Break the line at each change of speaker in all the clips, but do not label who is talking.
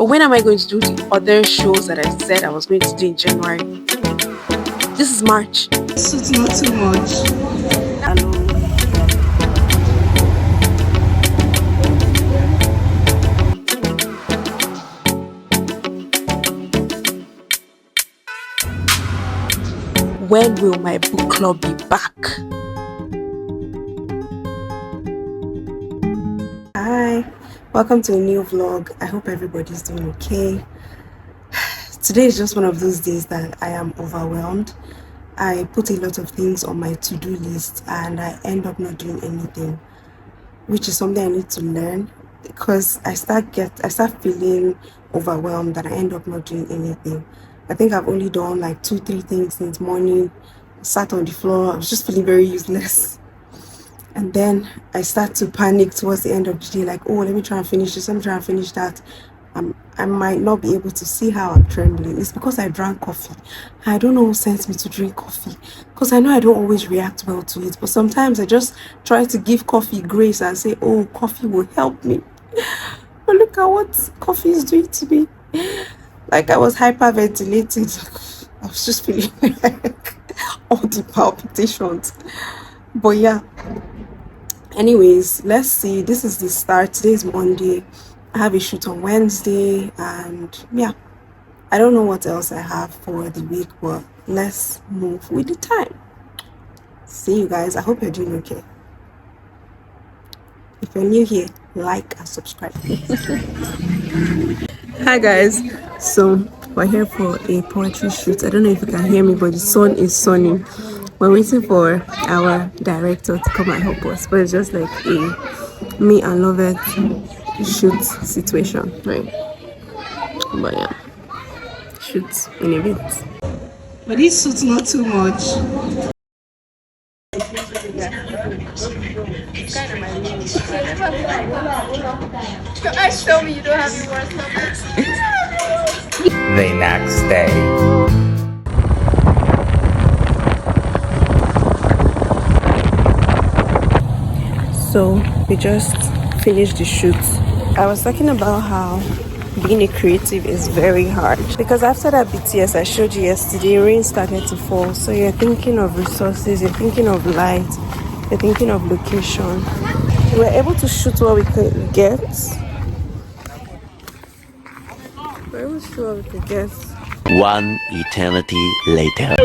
But when am I going to do the other shows that I said I was going to do in January? This is March.
So it's not too much.
When will my book club be back? Hi, welcome to a new vlog. I hope everybody's doing okay. Today is just one of those days that I am overwhelmed. I put a lot of things on my to-do list and I end up not doing anything, which is something I need to learn, because I start feeling overwhelmed and I end up not doing anything. I think I've only done like 2-3 things since morning. I sat on the floor. I was just feeling very useless. And then I start to panic towards the end of the day, like, oh, let me try and finish this, let me try and finish that. I might not be able to see how I'm trembling. It's because I drank coffee. I don't know who sent me to drink coffee, because I know I don't always react well to it. But sometimes I just try to give coffee grace and say, oh, coffee will help me. But look at what coffee is doing to me. Like, I was hyperventilated. I was just feeling like all the palpitations. But yeah. Anyways, let's see. This is the start. Today is Monday. I have a shoot on Wednesday, and yeah, I don't know what else I have for the week, but let's move with the time. See you guys. I hope you're doing okay. If you're new here, like and subscribe. Hi guys, so we're here for a poetry shoot. I don't know if you can hear me, but the sun is sunny. We're waiting for our director to come and help us, but it's just like a me and Lovett shoot situation, right? But yeah, shoot in a bit.
But this suit's not too much.
Show me you don't have any more stomach.
The next day.
So we just finished the shoot. I was talking about how being a creative is very hard, because after that BTS I showed you yesterday, rain started to fall. So you're thinking of resources, you're thinking of light, you're thinking of location. We were able to shoot what we could get.
One eternity later.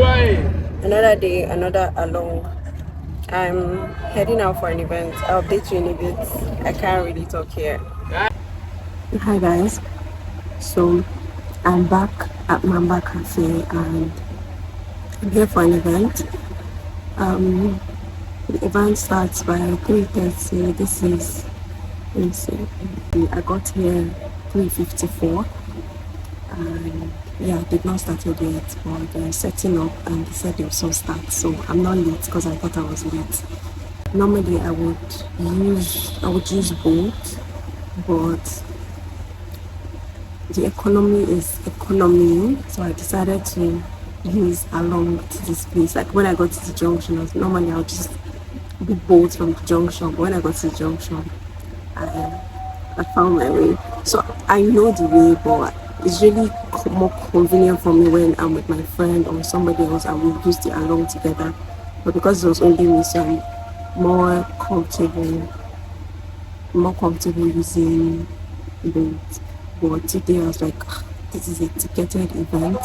Another day, another along. I'm heading out for an event. I'll update you in a bit. I can't really talk here. Hi guys. So I'm back at Mamba Cafe and I'm here for an event. The event starts by 3:30. This is, let me see. I got here 3:54. And yeah, they've not started yet, but they're setting up and they said they'll soon start. So I'm not late because I thought I was late. Normally I would use both, but the economy is economy, so I decided to use along to this place. Like when I got to the junction, normally I'll just be both from the junction, but when I got to the junction, I found my way. So I know the way, but it's really more convenient for me when I'm with my friend or somebody else and we use the along together. But because it was only me, so I'm more comfortable using both. But today I was like, this is a ticketed event,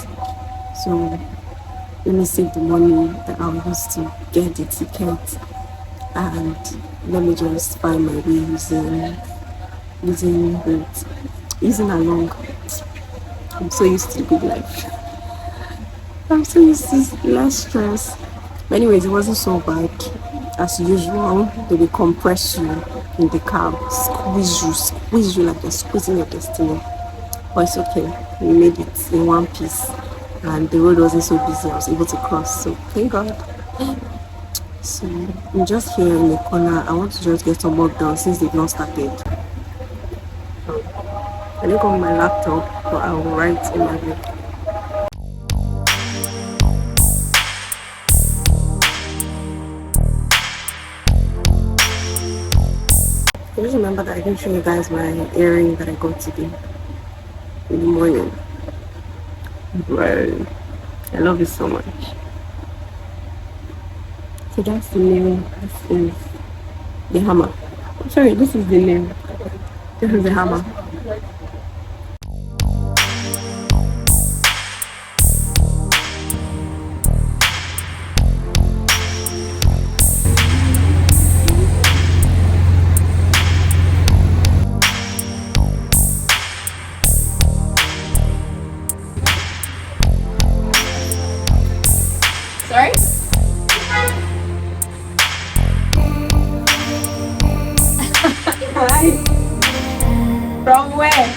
so let me save the money that I'll use to get the ticket and let me just find my way using along. I'm so used to good life. I'm so used to less stress. But anyways, it wasn't so bad. As usual, they will compress you in the cab, squeeze you like they're squeezing your destiny. But it's okay. We made it in one piece. And the road wasn't so busy. I was able to cross. So thank God. So I'm just here in the corner. I want to just get some work done since they've not started. I didn't come with my laptop, but I will write in my book. I just remember that I didn't show you guys my earring that I got today. in the morning. Bro, I love you so much. So that's the name. This is the hammer. Sorry, this is the name. This is the hammer.
Sorry?
Hi. From where?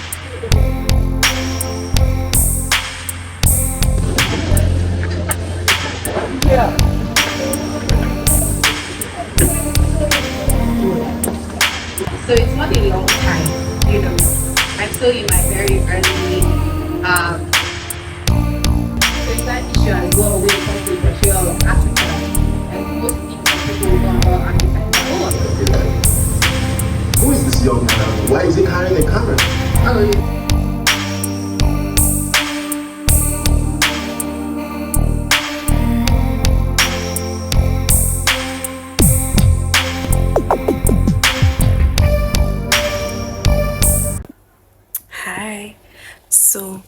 So it's not a long time, you know. I'm still in my very early so it's that issue as well when it comes to the portrayal of Africa. And most people who know about Africa is like, oh, this is
Who is this young man? Why is he carrying the camera?
oh,
Hi. So,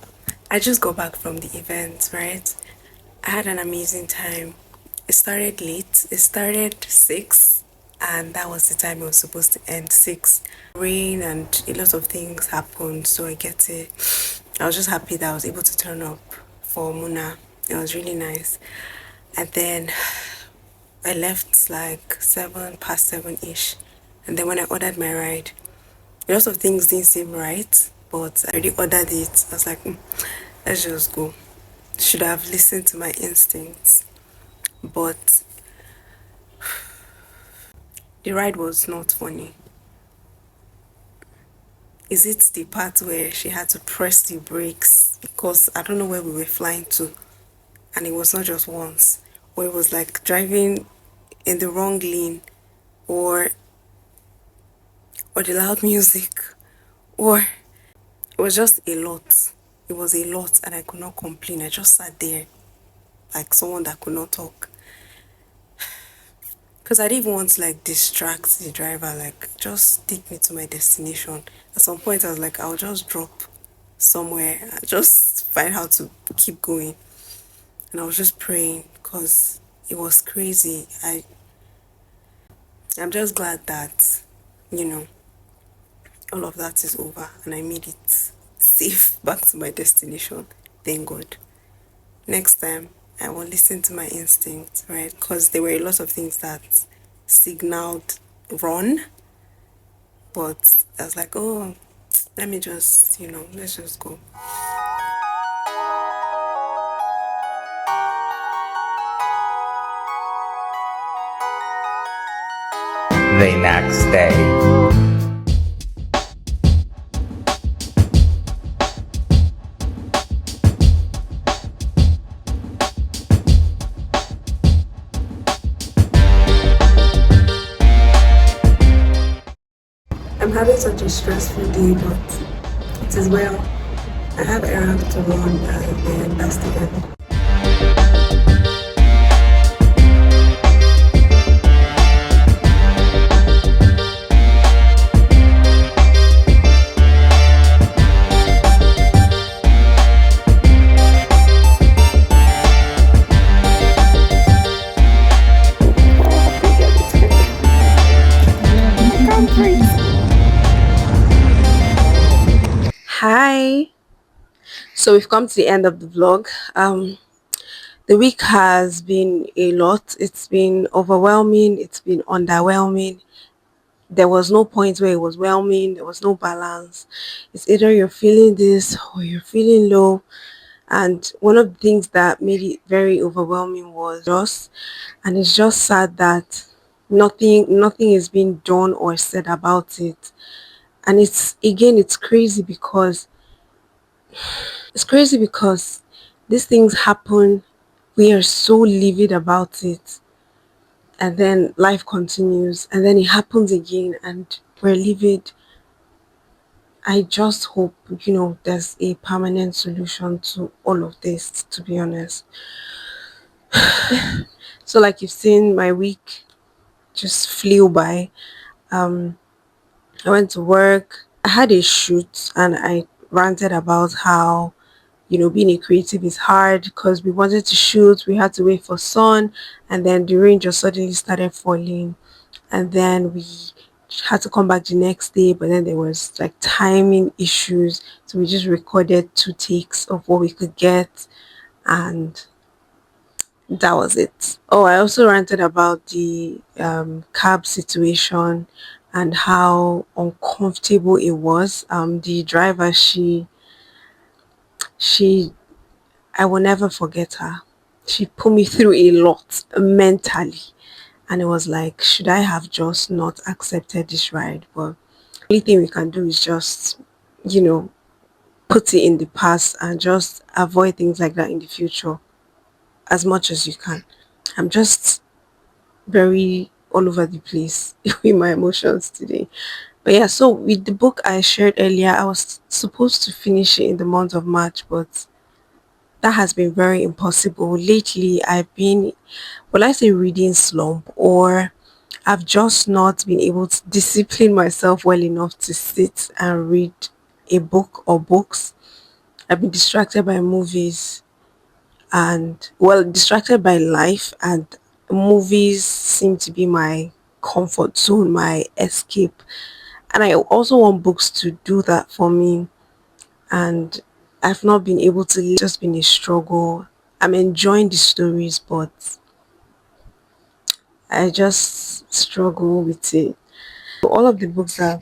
I just got back from the event, right? I had an amazing time. It started late. It started 6 and that was the time it was supposed to end 6. Rain and a lot of things happened, so I get it. I was just happy that I was able to turn up for Muna. It was really nice. And then I left like 7 past 7 ish. And then when I ordered my ride, a lot of things didn't seem right, but I already ordered it. I was like, let's just go. Should have listened to my instincts. But the ride was not funny. Is it the part where she had to press the brakes? Because I don't know where we were flying to, and it was not just once, or it was like driving in the wrong lane, or the loud music, or it was just a lot. It was a lot, and I could not complain. I just sat there like someone that could not talk. Because I didn't even want to like distract the driver, like just take me to my destination. At some point, I was like, I'll just drop somewhere and just find how to keep going. And I was just praying because it was crazy. I'm just glad that, you know, all of that is over and I made it safe back to my destination. Thank God. Next time, I will listen to my instinct, right? Because there were a lot of things that signaled run, but I was like, oh, let me just, let's just go.
The next day.
I'm having such a stressful day, but it is well. I have errands to run and that's the end. Hi. So we've come to the end of the vlog. The week has been a lot. It's been overwhelming. It's been underwhelming. There was no point where it was whelming. There was no balance. It's either you're feeling this or you're feeling low. And one of the things that made it very overwhelming was just, and it's just sad that nothing is being done or said about it. And it's crazy because these things happen. We are so livid about it, and then life continues, and then it happens again, and we're livid. I just hope, there's a permanent solution to all of this, to be honest. So, like you've seen, my week just flew by. Um, I went to work, I had a shoot, and I ranted about how, being a creative is hard because we wanted to shoot, we had to wait for sun, and then the rain just suddenly started falling. And then we had to come back the next day, but then there was like timing issues. So we just recorded two takes of what we could get, and that was it. Oh, I also ranted about the cab situation and how uncomfortable it was. The driver, she, I will never forget her. She put me through a lot mentally, and it was like, should I have just not accepted this ride? But the only thing we can do is just, you know, put it in the past and just avoid things like that in the future as much as you can. I'm just very all over the place with my emotions today. But yeah, so with the book I shared earlier, I was supposed to finish it in the month of March, but that has been very impossible. Lately, I've been, well, I say reading slump, or I've just not been able to discipline myself well enough to sit and read a book or books. I've been distracted by movies and, well, distracted by life, and movies seem to be my comfort zone, my escape. And I also want books to do that for me, and I've not been able to. It's just been a struggle. I'm enjoying the stories, but I just struggle with it. All of the books that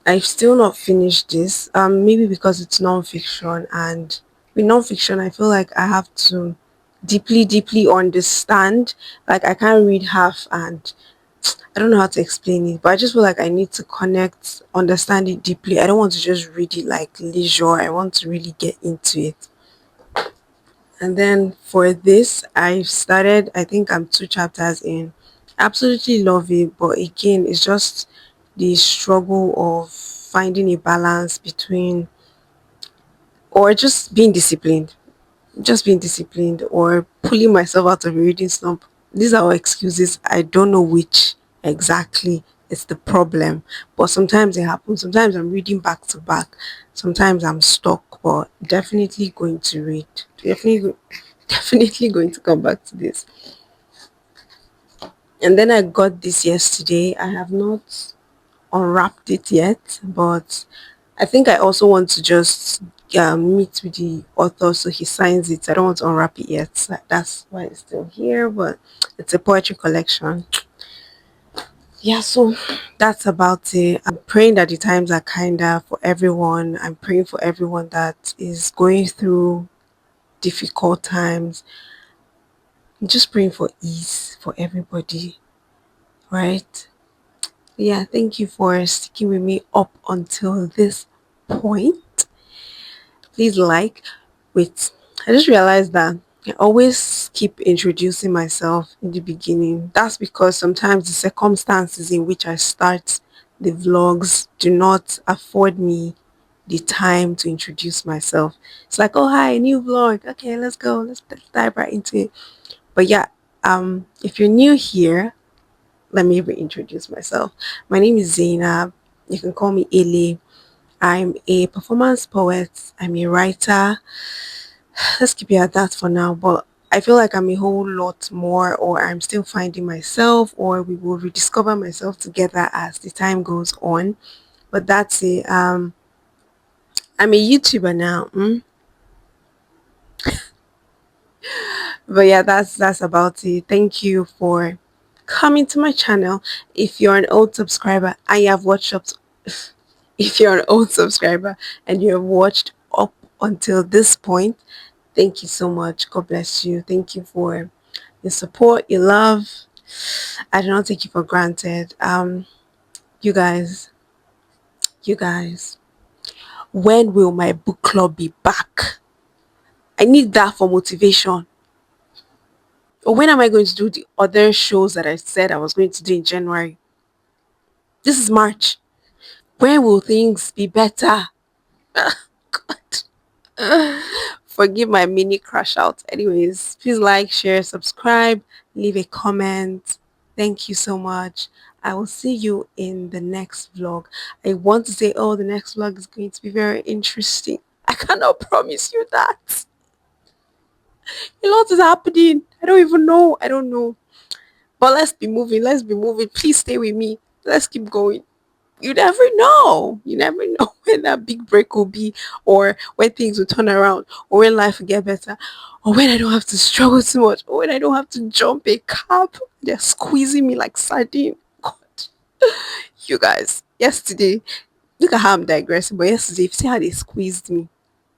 I've still not finished this. Maybe because it's non-fiction, and with non-fiction, I feel like I have to deeply, deeply understand. Like I can't read half, and I don't know how to explain it, but I just feel like I need to connect, understand it deeply. I don't want to just read it like leisure. I want to really get into it. And then for this, I've started, I think I'm two chapters in. Absolutely love it, but again, it's just the struggle of finding a balance between, or just being disciplined, or pulling myself out of a reading slump. These are all excuses. I don't know which exactly is the problem, but sometimes it happens. Sometimes I'm reading back to back. Sometimes I'm stuck, but definitely going to read. Definitely going to come back to this. And then I got this yesterday. I have not unwrapped it yet, but I think I also want to just meet with the author so he signs it. I don't want to unwrap it yet. That's why it's still here, but it's a poetry collection. Yeah, so that's about it. I'm praying that the times are kinder for everyone. I'm praying for everyone that is going through difficult times. I'm just praying for ease for everybody, right? Yeah, thank you for sticking with me up until this point. Please like. Wait, I just realized that I always keep introducing myself in the beginning. That's because sometimes the circumstances in which I start the vlogs do not afford me the time to introduce myself. It's like, oh hi, new vlog. Okay, let's go. Let's dive right into it. But yeah, if you're new here, let me reintroduce myself. My name is Zainab. You can call me Ele. I'm a performance poet. I'm a writer. Let's keep it at that for now. But I feel like I'm a whole lot more, or I'm still finding myself, or we will rediscover myself together as the time goes on. But that's it. I'm a YouTuber now. But yeah, that's about it. Thank you for coming to my channel. If you're an old subscriber and you have watched up, if you're an old subscriber and you have watched up until this point, thank you so much. God bless you. Thank you for your support, your love. I do not take you for granted. You guys, you guys, when will my book club be back? I need that for motivation. Or when am I going to do the other shows that I said I was going to do in January? This is March. Where will things be better? God. Forgive my mini crash out. Anyways, please like, share, subscribe, leave a comment. Thank you so much. I will see you in the next vlog. I want to say, oh, the next vlog is going to be very interesting. I cannot promise you that. A lot is happening. I don't even know. I don't know. But let's be moving. Let's be moving. Please stay with me. Let's keep going. You never know. You never know when that big break will be, or when things will turn around, or when life will get better, or when I don't have to struggle too much, or when I don't have to jump a cab. They're squeezing me like sardine. God, you guys. Yesterday, look at how I'm digressing. But yesterday, if you see how they squeezed me,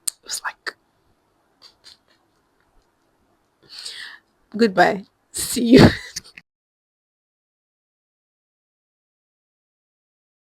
it was like goodbye. See you.